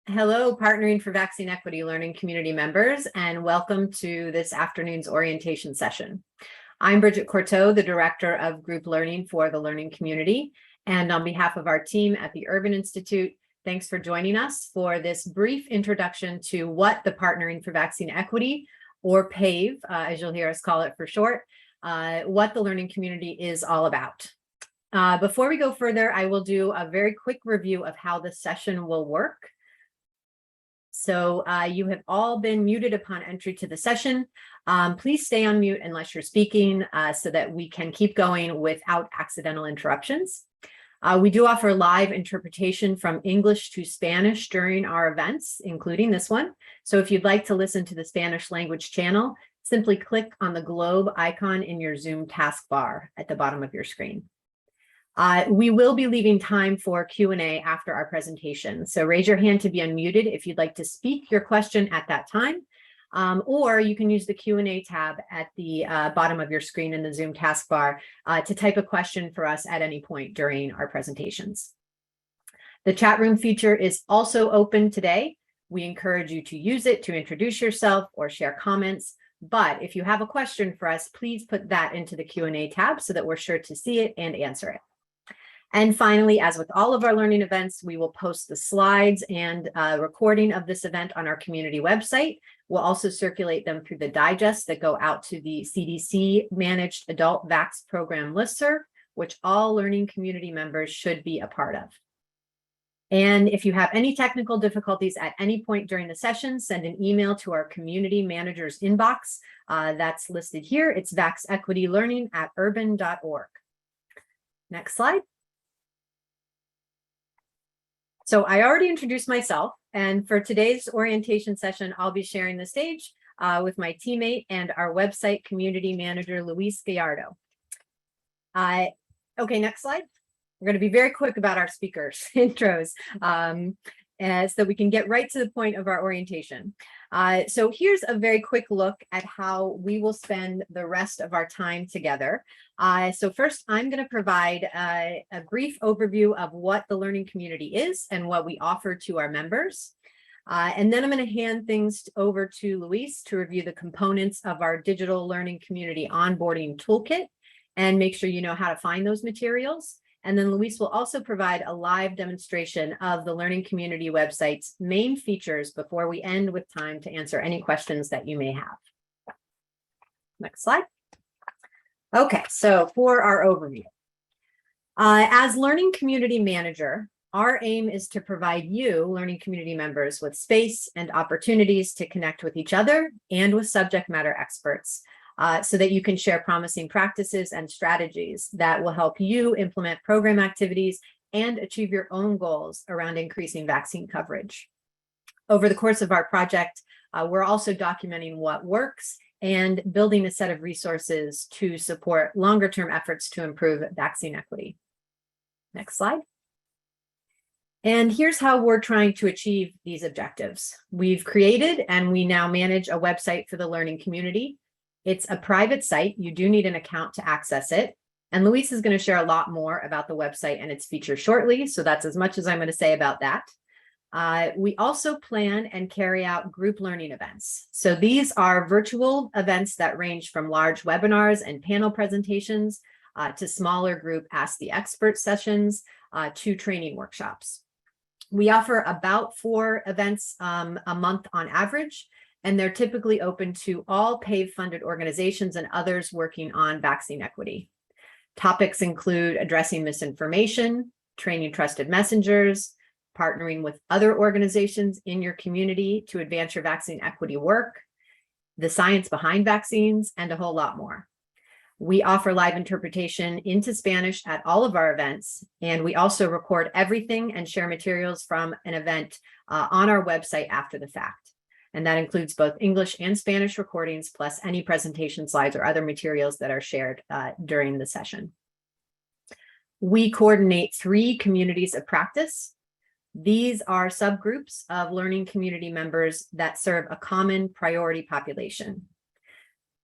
Hello, Partnering for Vaccine Equity Learning community members, and welcome to this afternoon's orientation session. I'm Bridget Courteau, the Director of Group Learning for the Learning Community, and on behalf of our team at the Urban Institute, thanks for joining us for this brief introduction to what the Partnering for Vaccine Equity, or PAVE, as you'll hear us call it for short, what the learning community is all about. Before we go further, I will do a very quick review of how the session will work. So you have all been muted upon entry to the session. Please stay on mute unless you're speaking so that we can keep going without accidental interruptions. We do offer live interpretation from English to Spanish during our events, including this one. So if you'd like to listen to the Spanish language channel, simply click on the globe icon in your Zoom taskbar at the bottom of your screen. We will be leaving time for Q&A after our presentation. So raise your hand to be unmuted if you'd like to speak your question at that time, or you can use the Q&A tab at the bottom of your screen in the Zoom taskbar to type a question for us at any point during our presentations. The chat room feature is also open today. We encourage you to use it to introduce yourself or share comments. But if you have a question for us, please put that into the Q&A tab so that we're sure to see it and answer it. And finally, as with all of our learning events, we will post the slides and recording of this event on our community website. We'll also circulate them through the digests that go out to the CDC managed adult vax program listserv, which all learning community members should be a part of. And if you have any technical difficulties at any point during the session, send an email to our community manager's inbox. That's listed here. It's vaxequitylearning@urban.org. Next slide. So I already introduced myself, and for today's orientation session, I'll be sharing the stage with my teammate and our website community manager, Luis Gallardo. Okay, next slide. We're going to be very quick about our speakers' intros so that we can get right to the point of our orientation. So here's a very quick look at how we will spend the rest of our time together. So first, I'm going to provide a brief overview of what the learning community is and what we offer to our members. And then I'm going to hand things over to Luis to review the components of our digital learning community onboarding toolkit and make sure you know how to find those materials. And then Luis will also provide a live demonstration of the learning community website's main features before we end with time to answer any questions that you may have. Next slide. Okay, so for our overview. As learning community manager, our aim is to provide you, learning community members, with space and opportunities to connect with each other and with subject matter experts, so that you can share promising practices and strategies that will help you implement program activities and achieve your own goals around increasing vaccine coverage. Over the course of our project, we're also documenting what works and building a set of resources to support longer-term efforts to improve vaccine equity. Next slide. And here's how we're trying to achieve these objectives. We've created and we now manage a website for the learning community. It's a private site. You do need an account to access it. And Luis is going to share a lot more about the website and its features shortly. So that's as much as I'm going to say about that. We also plan and carry out group learning events. So these are virtual events that range from large webinars and panel presentations to smaller group Ask the Expert sessions to training workshops. We offer about 4 events a month on average. And they're typically open to all PAVE-funded organizations and others working on vaccine equity. Topics include addressing misinformation, training trusted messengers, partnering with other organizations in your community to advance your vaccine equity work, the science behind vaccines, and a whole lot more. We offer live interpretation into Spanish at all of our events, and we also record everything and share materials from an event on our website after the fact. And that includes both English and Spanish recordings, plus any presentation slides or other materials that are shared during the session. We coordinate 3 communities of practice. These are subgroups of learning community members that serve a common priority population.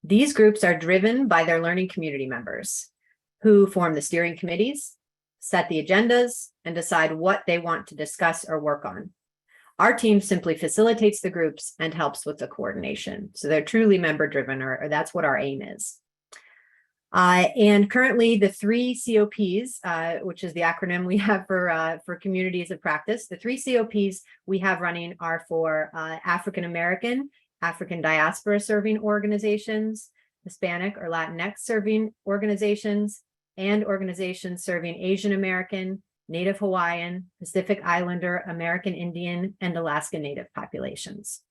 These groups are driven by their learning community members who form the steering committees, set the agendas, and decide what they want to discuss or work on. Our team simply facilitates the groups and helps with the coordination. So they're truly member-driven, or that's what our aim is. And currently the 3 COPs, which is the acronym we have for communities of practice, the 3 COPs we have running are for African-American, African diaspora serving organizations, Hispanic or Latinx serving organizations, and organizations serving Asian American, Native Hawaiian, Pacific Islander, American Indian, and Alaska Native populations.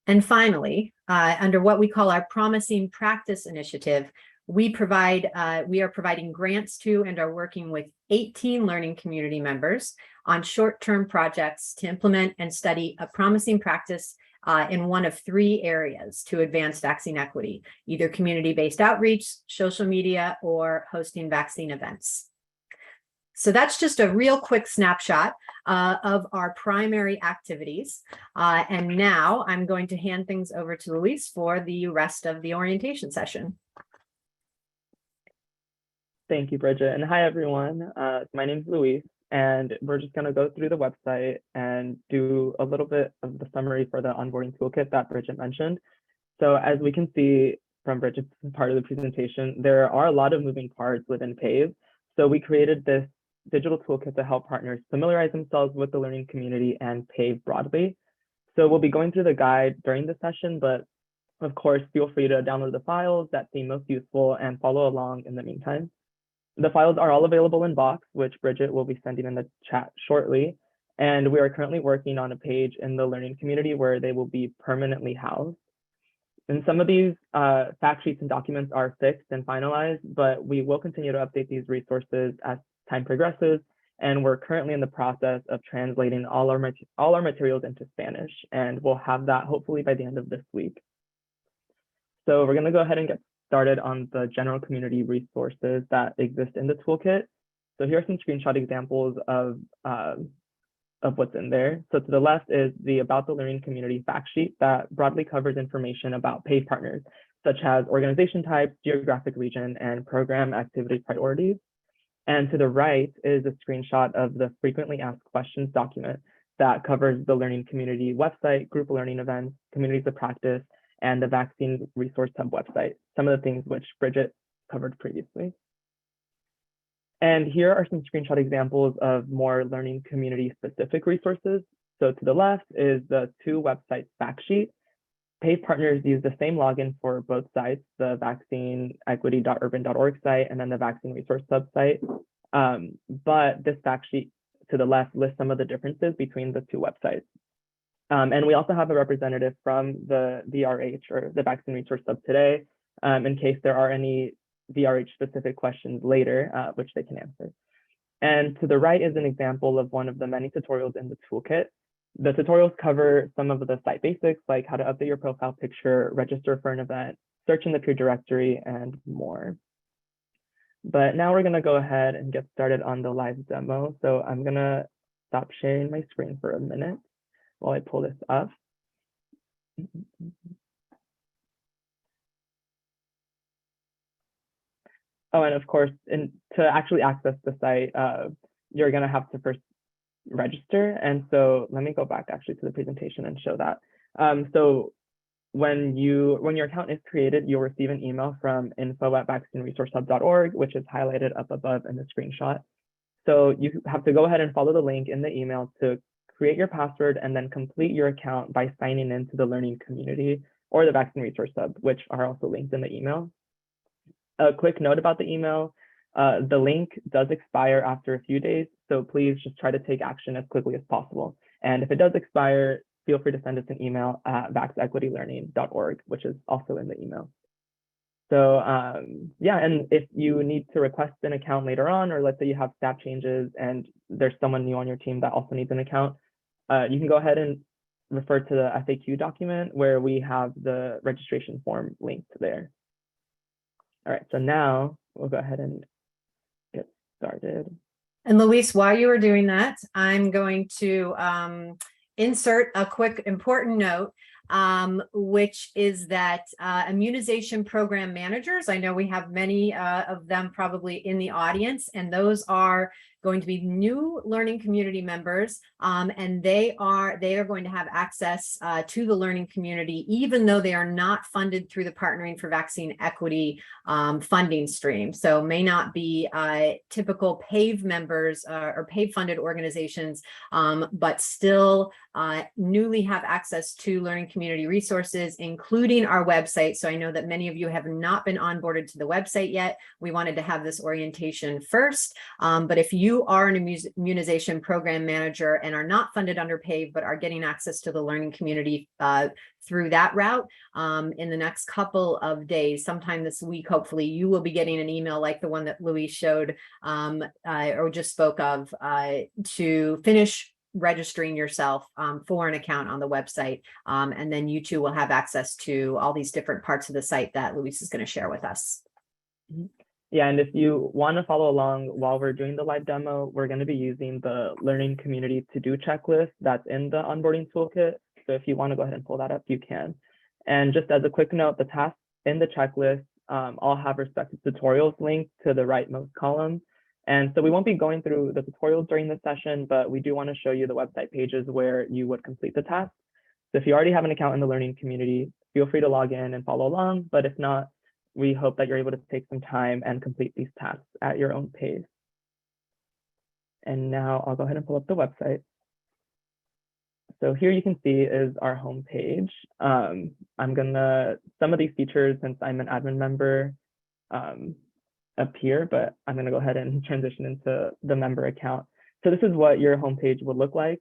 And finally, under what we call our Promising Practice Initiative, we are providing grants to and are working with 18 learning community members on short-term projects to implement and study a promising practice in one of 3 areas to advance vaccine equity, either community-based outreach, social media, or hosting vaccine events. So that's just a real quick snapshot of our primary activities. And now I'm going to hand things over to Luis for the rest of the orientation session. Thank you, Bridget. And hi, everyone. My name is Luis, and we're just going to go through the website and do a little bit of the summary for the onboarding toolkit that Bridget mentioned. So as we can see from Bridget's part of the presentation, there are a lot of moving parts within PAVE. So we created this digital toolkit to help partners familiarize themselves with the learning community and PAVE broadly. So we'll be going through the guide during the session, but of course, feel free to download the files that seem most useful and follow along in the meantime. The files are all available in Box, which Bridget will be sending in the chat shortly. And we are currently working on a page in the learning community where they will be permanently housed. And some of these fact sheets and documents are fixed and finalized, but we will continue to update these resources as time progresses, and we're currently in the process of translating all our materials into Spanish, and we'll have that hopefully by the end of this week. So we're going to go ahead and get started on the general community resources that exist in the toolkit. So here are some screenshot examples of what's in there. So to the left is the About the Learning Community fact sheet that broadly covers information about PAVE partners, such as organization types, geographic region, and program activity priorities. And to the right is a screenshot of the frequently asked questions document that covers the learning community website, group learning events, communities of practice, and the Vaccine Resource Hub website, some of the things which Bridget covered previously. And here are some screenshot examples of more learning community specific resources. So to the left is the 2 website fact sheet. PAVE partners use the same login for both sites, the vaccineequity.urban.org site and then the Vaccine Resource Hub site. But this fact sheet to the left lists some of the differences between the 2 websites. And we also have a representative from the VRH, or the Vaccine Resource Hub today, in case there are any VRH specific questions later, which they can answer. And to the right is an example of one of the many tutorials in the toolkit. The tutorials cover some of the site basics, like how to update your profile picture, register for an event, search in the peer directory, and more. But now we're going to go ahead and get started on the live demo. So I'm going to stop sharing my screen for a minute while I pull this up. Oh, and of course, to actually access the site, you're going to have to first register. And so let me go back actually to the presentation and show that. So when your account is created, you'll receive an email from info@vaccineresourcehub.org, which is highlighted up above in the screenshot. So you have to go ahead and follow the link in the email to create your password and then complete your account by signing into the learning community or the Vaccine Resource Hub, which are also linked in the email. A quick note about the email, the link does expire after a few days, so please just try to take action as quickly as possible. And if it does expire, feel free to send us an email at vaxequitylearning.org, which is also in the email. So yeah, and if you need to request an account later on, or let's say you have staff changes and there's someone new on your team that also needs an account, you can go ahead and refer to the FAQ document where we have the registration form linked there. All right, so now we'll go ahead and get started. And Luis, while you are doing that, I'm going to insert a quick important note, which is that immunization program managers, I know we have many of them probably in the audience, and those are going to be new learning community members, and they are going to have access to the learning community, even though they are not funded through the Partnering for Vaccine Equity funding stream. So may not be typical PAVE members or PAVE funded organizations, but still newly have access to learning community resources, including our website. So I know that many of you have not been onboarded to the website yet. We wanted to have this orientation first. But if you are an immunization program manager and are not funded under PAVE, but are getting access to the learning community through that route, in the next couple of days, sometime this week, hopefully, you will be getting an email like the one that Louise showed or just spoke of to finish registering yourself for an account on the website. And then you too will have access to all these different parts of the site that Louise is going to share with us. Yeah, and if you want to follow along while we're doing the live demo, we're going to be using the Learning Community To-Do checklist that's in the onboarding toolkit. So if you want to go ahead and pull that up, you can. And just as a quick note, the tasks in the checklist all have respective tutorials linked to the rightmost column. And so we won't be going through the tutorials during this session, but we do want to show you the website pages where you would complete the task. So if you already have an account in the learning community, feel free to log in and follow along. But if not, we hope that you're able to take some time and complete these tasks at your own pace. And now I'll go ahead and pull up the website. So here you can see is our home page. I'm gonna, some of these features, since I'm an admin member, up here, but I'm gonna go ahead and transition into the member account. So this is what your homepage would look like.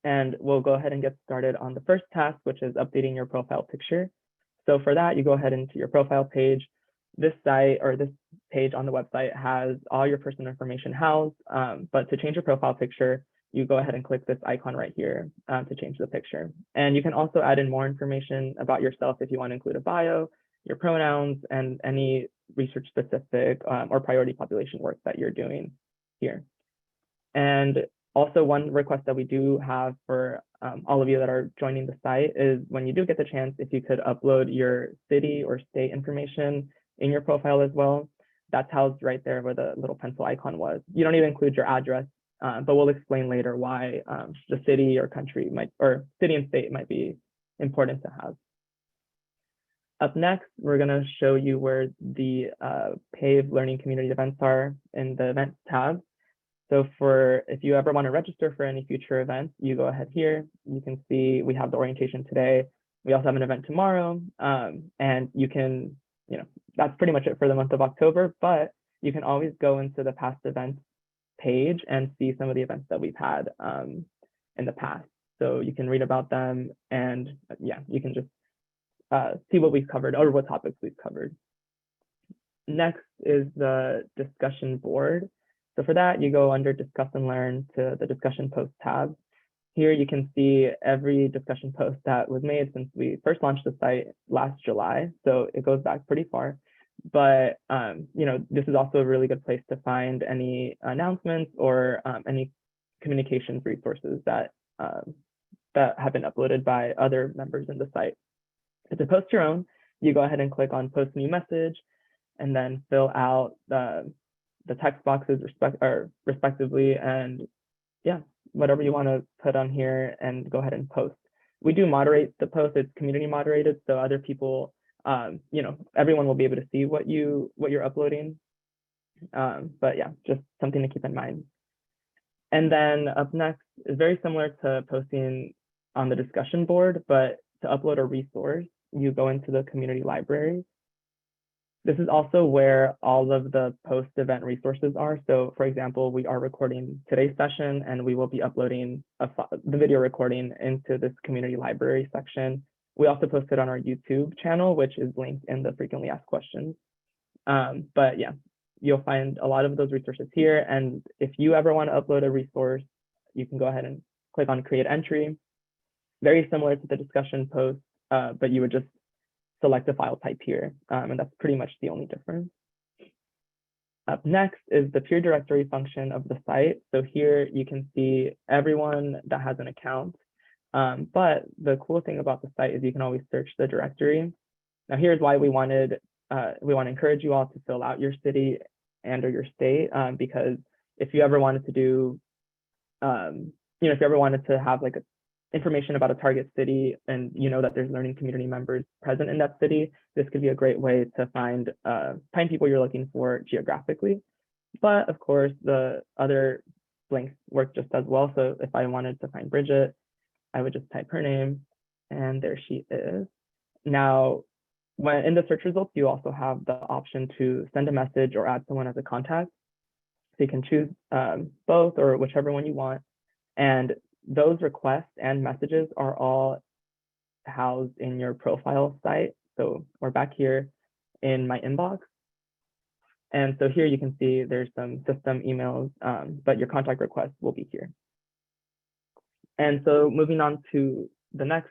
And we'll go ahead and get started on the first task, which is updating your profile picture. So for that, you go ahead into your profile page. This site or this page on the website has all your personal information housed, but to change your profile picture, you go ahead and click this icon right here to change the picture. And you can also add in more information about yourself if you want to include a bio, your pronouns, and any research specific or priority population work that you're doing here. And also one request that we do have for all of you that are joining the site is when you do get the chance, if you could upload your city or state information in your profile as well. That's housed right there where the little pencil icon was. You don't even include your address, but we'll explain later why the city or country might, or city and state might be important to have. Up next, we're gonna show you where the PAVE Learning Community events are in the events tab. So for, if you ever want to register for any future events, you go ahead here. You can see we have the orientation today. We also have an event tomorrow. And you can, that's pretty much it for the month of October, but you can always go into the past events page and see some of the events that we've had in the past. So you can read about them and yeah, you can just see what we've covered or what topics we've covered. Next is the discussion board. So for that, you go under Discuss and Learn to the Discussion Post tab. Here you can see every discussion post that was made since we first launched the site last July. So it goes back pretty far. But this is also a really good place to find any announcements or any communications resources that have been uploaded by other members in the site. And to post your own, you go ahead and click on Post New Message, and then fill out the text boxes respectively, and yeah, whatever you want to put on here and go ahead and post. We do moderate the post, it's community moderated, so other people, everyone will be able to see what you're uploading. But yeah, just something to keep in mind. And then up next is very similar to posting on the discussion board, but to upload a resource, you go into the community library. This is also where all of the post-event resources are. So for example, we are recording today's session and we will be uploading the video recording into this community library section. We also post it on our YouTube channel, which is linked in the frequently asked questions. But yeah, you'll find a lot of those resources here. And if you ever want to upload a resource, you can go ahead and click on Create Entry. Very similar to the discussion post, but you would just select a file type here, and that's pretty much the only difference. Up next is the peer directory function of the site. So here you can see everyone that has an account, but the cool thing about the site is you can always search the directory. Now here's why we want to encourage you all to fill out your city and or your state, because if you ever wanted to do, if you ever wanted to have like information about a target city and you know that there's learning community members present in that city, this could be a great way to find people you're looking for geographically. But of course, the other links work just as well. So if I wanted to find Bridget, I would just type her name, and there she is. Now, when in the search results, you also have the option to send a message or add someone as a contact. So you can choose both or whichever one you want. And those requests and messages are all housed in your profile site. So we're back here in my inbox. And so here you can see there's some system emails, but your contact request will be here. And so moving on to the next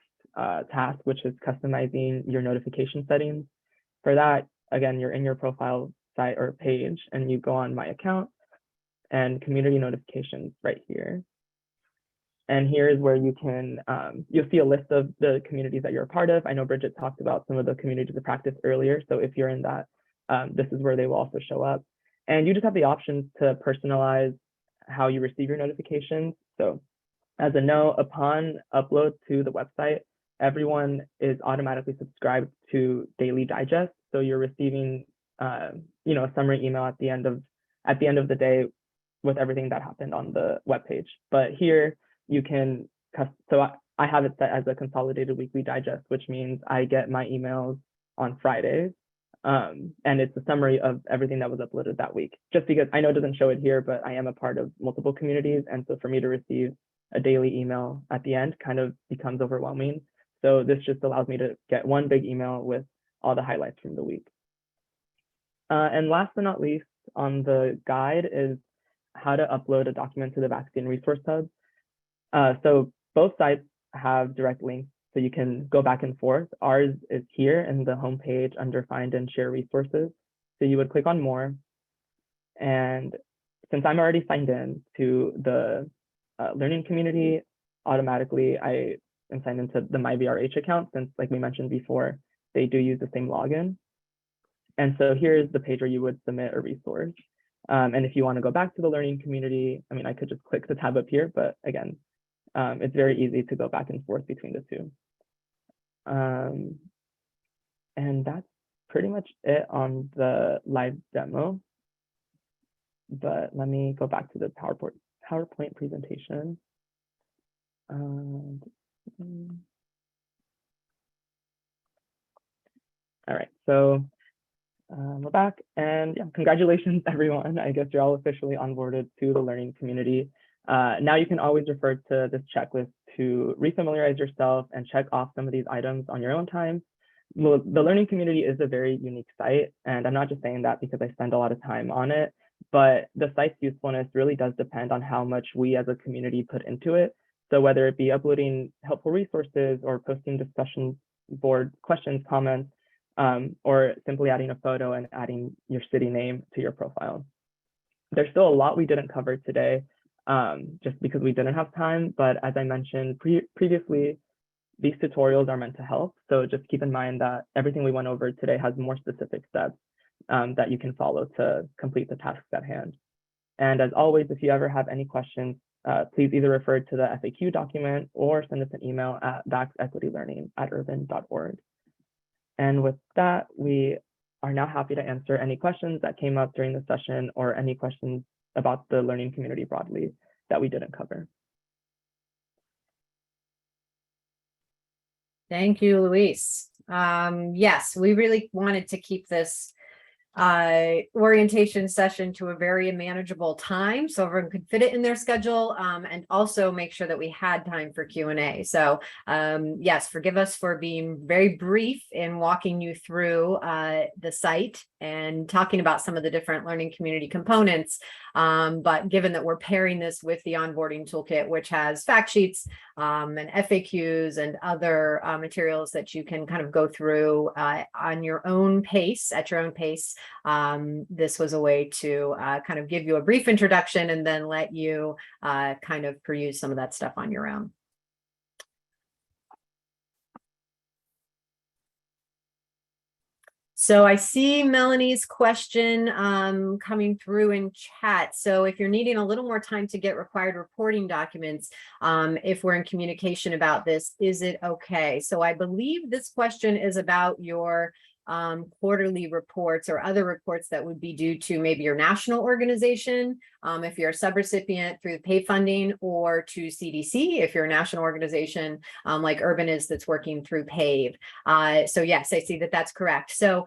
task, which is customizing your notification settings. For that, again, you're in your profile site or page and you go on my account and community notifications right here. And here is where you can, you'll see a list of the communities that you're a part of. I know Bridget talked about some of the communities of practice earlier. So if you're in that, this is where they will also show up. And you just have the options to personalize how you receive your notifications. So as a note, upon upload to the website, everyone is automatically subscribed to Daily Digest. So you're receiving, a summary email at the end of the day with everything that happened on the webpage. But here you can, so I have it set as a consolidated weekly digest, which means I get my emails on Fridays. And it's a summary of everything that was uploaded that week. Just because I know it doesn't show it here, but I am a part of multiple communities. And so for me to receive a daily email at the end kind of becomes overwhelming. So this just allows me to get one big email with all the highlights from the week. And last but not least on the guide is how to upload a document to the Vaccine Resource Hub. So both sites have direct links, so you can go back and forth. Ours is here in the homepage under Find and Share Resources. So you would click on More. And since I'm already signed in to the learning community, automatically I am signed into the MyVRH account, since like we mentioned before, they do use the same login. And so here's the page where you would submit a resource. And if you want to go back to the learning community, I mean, I could just click the tab up here, but again, it's very easy to go back and forth between the two. And that's pretty much it on the live demo. But let me go back to the PowerPoint presentation. All right, so we're back, and yeah, congratulations everyone. I guess you're all officially onboarded to the learning community. Now you can always refer to this checklist to refamiliarize yourself and check off some of these items on your own time. Well, the learning community is a very unique site, and I'm not just saying that because I spend a lot of time on it, but the site's usefulness really does depend on how much we as a community put into it. So whether it be uploading helpful resources or posting discussion board questions, comments, or simply adding a photo and adding your city name to your profile. There's still a lot we didn't cover today, just because we didn't have time, but as I mentioned previously, these tutorials are meant to help. So just keep in mind that everything we went over today has more specific steps that you can follow to complete the tasks at hand. And as always, if you ever have any questions, please either refer to the FAQ document or send us an email at vaxequitylearning@urban.org. And with that, we are now happy to answer any questions that came up during the session or any questions about the learning community broadly that we didn't cover. Thank you, Luis. Yes, we really wanted to keep this orientation session to a very manageable time so everyone could fit it in their schedule, and also make sure that we had time for Q&A. So yes, forgive us for being very brief in walking you through the site and talking about some of the different learning community components. But given that we're pairing this with the onboarding toolkit, which has fact sheets and FAQs and other materials that you can kind of go through on your own pace, at your own pace, this was a way to kind of give you a brief introduction and then let you kind of peruse some of that stuff on your own. So I see Melanie's question coming through in chat. So if you're needing a little more time to get required reporting documents, if we're in communication about this, is it okay? So I believe this question is about your quarterly reports or other reports that would be due to maybe your national organization, if you're a subrecipient through the pay funding, or to CDC, if you're a national organization like Urban is that's working through PAVE. So yes, I see that that's correct. So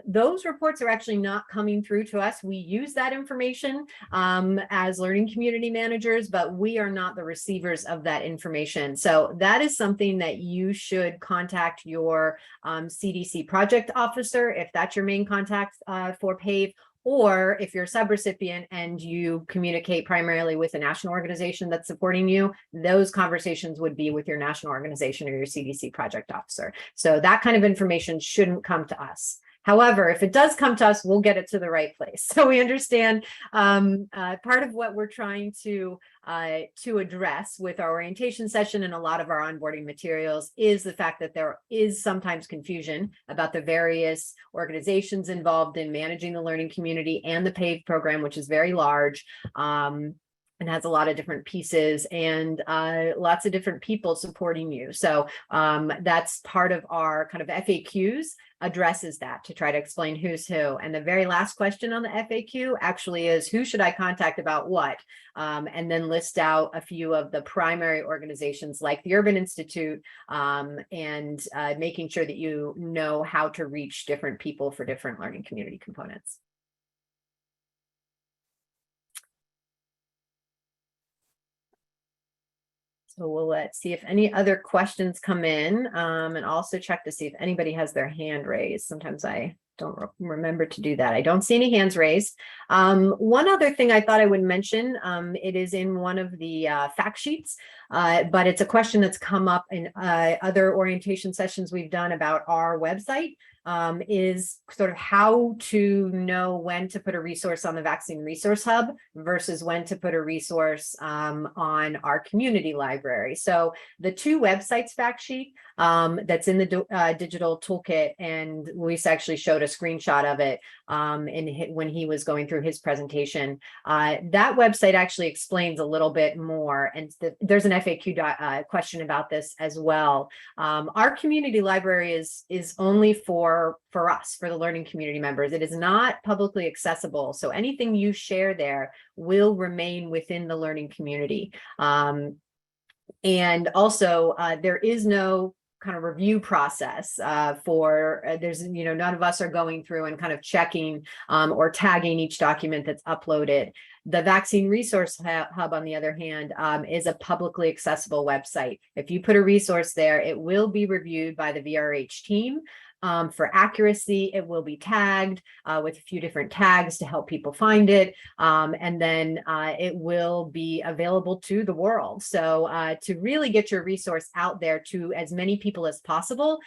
those reports are actually not coming through to us. We use that information as learning community managers, but we are not the receivers of that information. So that is something that you should contact your CDC project officer, if that's your main contact for PAVE, or if you're a subrecipient and you communicate primarily with a national organization that's supporting you, those conversations would be with your national organization or your CDC project officer. So that kind of information shouldn't come to us. However, if it does come to us, we'll get it to the right place. So we understand part of what we're trying to address with our orientation session and a lot of our onboarding materials is the fact that there is sometimes confusion about the various organizations involved in managing the learning community and the PAVE program, which is very large. And has a lot of different pieces and lots of different people supporting you. So that's part of our kind of FAQs addresses that to try to explain who's who. And the very last question on the FAQ actually is, who should I contact about what? And then list out a few of the primary organizations like the Urban Institute, and making sure that you know how to reach different people for different learning community components. So let's see if any other questions come in, and also check to see if anybody has their hand raised. Sometimes I don't remember to do that. I don't see any hands raised. One other thing I thought I would mention, it is in one of the fact sheets, but it's a question that's come up in other orientation sessions we've done about our website. Is sort of how to know when to put a resource on the Vaccine Resource Hub versus when to put a resource on our community library. So the two websites fact sheet that's in the digital toolkit, and Luis actually showed a screenshot of it when he was going through his presentation. That website actually explains a little bit more, and there's an FAQ question about this as well. Our community library is only for us, for the learning community members. It is not publicly accessible. So anything you share there will remain within the learning community. And also there is no kind of review process there's, none of us are going through and kind of checking or tagging each document that's uploaded. The Vaccine Resource Hub, on the other hand, is a publicly accessible website. If you put a resource there, it will be reviewed by the VRH team. For accuracy, it will be tagged with a few different tags to help people find it. And then it will be available to the world. So to really get your resource out there to as many people as possible,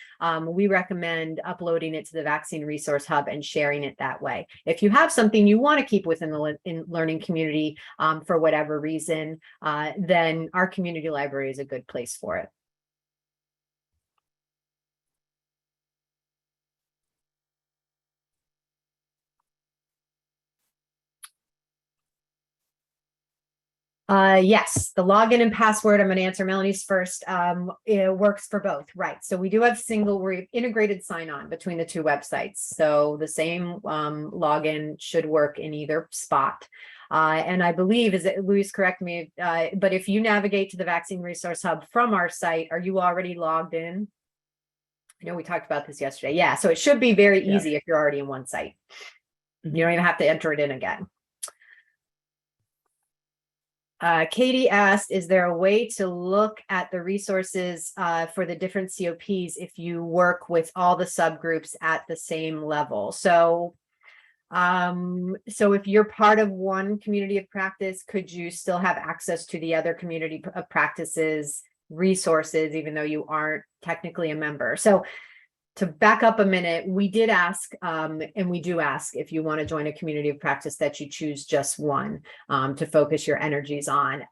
we recommend uploading it to the Vaccine Resource Hub and sharing it that way. If you have something you want to keep within the learning community for whatever reason, then our community library is a good place for it. Yes, the login and password, I'm going to answer Melanie's first. It works for both, right? So we do have we're integrated sign-on between the two websites. So the same login should work in either spot. And I believe, is it, Luis, correct me, but if you navigate to the Vaccine Resource Hub from our site, are you already logged in? I know we talked about this yesterday. Yeah, so it should be very easy if you're already in one site. You don't even have to enter it in again. Katie asked, is there a way to look at the resources for the different COPs if you work with all the subgroups at the same level? So if you're part of one community of practice, could you still have access to the other community of practices resources, even though you aren't technically a member? So to back up a minute, we did ask, and we do ask if you want to join a community of practice that you choose just one to focus your energies on.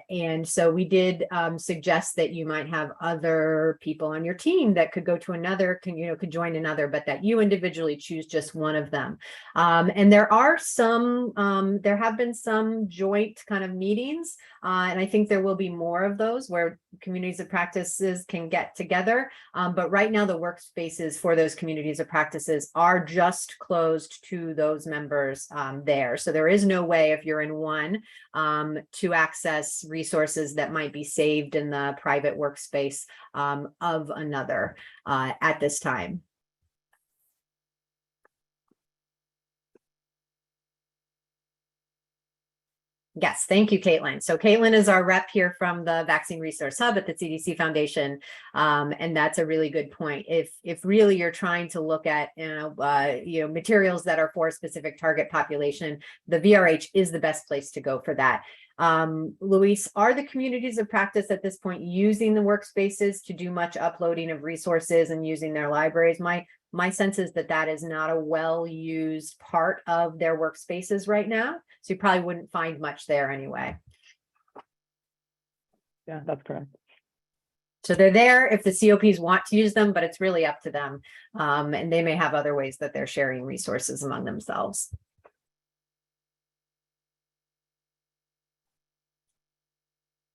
And so we did suggest that you might have other people on your team that could go to another, could join another, but that you individually choose just one of them. And there are there have been some joint kind of meetings, and I think there will be more of those where communities of practices can get together. But right now the workspaces for those communities of practices are just closed to those members there. So there is no way, if you're in one, to access resources that might be saved in the private workspace of another at this time. Yes, thank you, Caitlin. So Caitlin is our rep here from the Vaccine Resource Hub at the CDC Foundation. And that's a really good point. If really you're trying to look at materials that are for a specific target population, the VRH is the best place to go for that. Luis, are the communities of practice at this point using the workspaces to do much uploading of resources and using their libraries? My sense is that that is not a well-used part of their workspaces right now. So you probably wouldn't find much there anyway. Yeah, that's correct. So they're there if the COPs want to use them, but it's really up to them. And they may have other ways that they're sharing resources among themselves.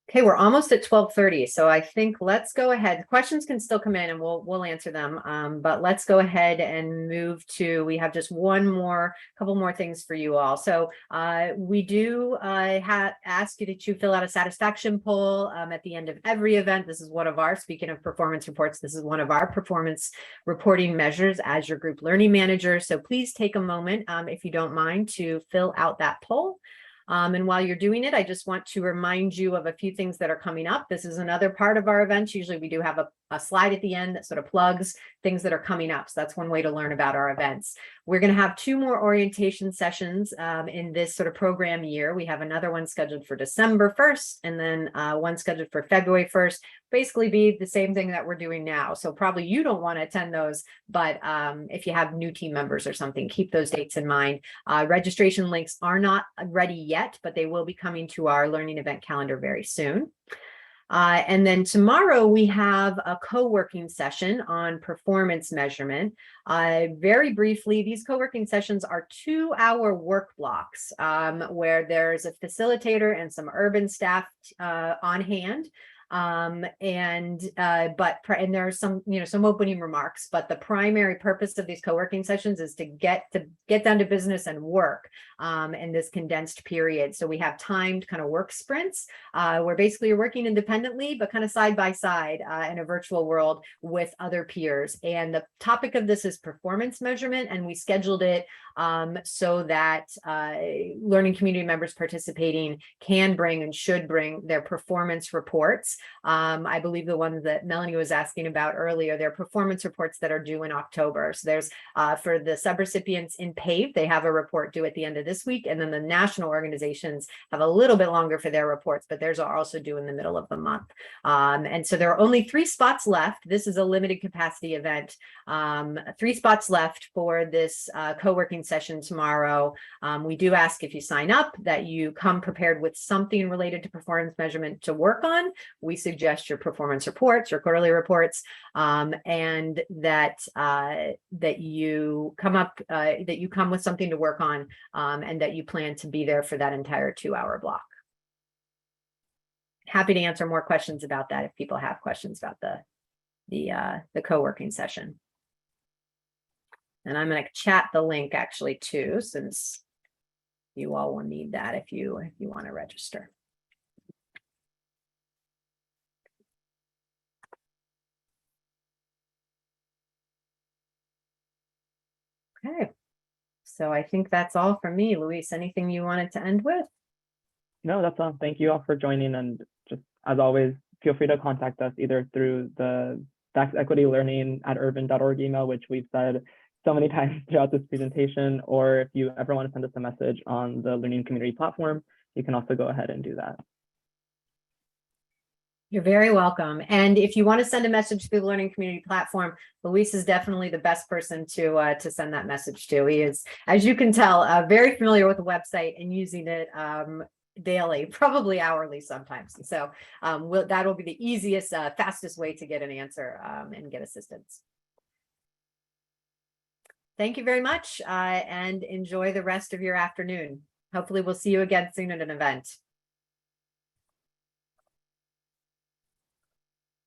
Okay, we're almost at 12:30, so I think let's go ahead. Questions can still come in and we'll answer them, but let's go ahead and move to, we have just couple more things for you all. So we do ask you to fill out a satisfaction poll at the end of every event. This is one of our, speaking of performance reports, this is one of our performance reporting measures as your group learning manager. So please take a moment, if you don't mind, to fill out that poll. And while you're doing it, I just want to remind you of a few things that are coming up. This is another part of our events. Usually we do have a slide at the end that sort of plugs things that are coming up. So that's one way to learn about our events. We're going to have 2 more orientation sessions in this sort of program year. We have another one scheduled for December 1st and then one scheduled for February 1st. Basically be the same thing that we're doing now. So probably you don't want to attend those, but if you have new team members or something, keep those dates in mind. Registration links are not ready yet, but they will be coming to our learning event calendar very soon. And then tomorrow we have a co-working session on performance measurement. Very briefly, these co-working sessions are 2-hour work blocks where there's a facilitator and some urban staff on hand. And there are some, some opening remarks, but the primary purpose of these co-working sessions is to get down to business and work in this condensed period. So we have timed kind of work sprints where basically you're working independently, but kind of side by side in a virtual world with other peers. And the topic of this is performance measurement, and we scheduled it so that learning community members participating can bring and should bring their performance reports. I believe the ones that Melanie was asking about earlier, they're performance reports that are due in October. So there's for the subrecipients in PAVE, they have a report due at the end of this week, and then the national organizations have a little bit longer for their reports, but theirs are also due in the middle of the month. And so there are only 3 spots left. This is a limited capacity event. 3 spots left for this co-working session tomorrow. We do ask if you sign up that you come prepared with something related to performance measurement to work on. We suggest your performance reports, your quarterly reports, and that you come with something to work on, and that you plan to be there for that entire 2-hour block. Happy to answer more questions about that if people have questions about the co-working session. And I'm going to chat the link actually too, since you all will need that if you want to register. Okay, so I think that's all from me. Luis, anything you wanted to end with? No, that's all. Thank you all for joining, and just as always, feel free to contact us either through the vaxequitylearning@urban.org email, which we've said so many times throughout this presentation, or if you ever want to send us a message on the Learning Community platform, you can also go ahead and do that. You're very welcome. And if you want to send a message through the Learning Community platform, Luis is definitely the best person to send that message to. He is, as you can tell, very familiar with the website and using it daily, probably hourly sometimes. And so that'll be the easiest, fastest way to get an answer and get assistance. Thank you very much and enjoy the rest of your afternoon. Hopefully we'll see you again soon at an event.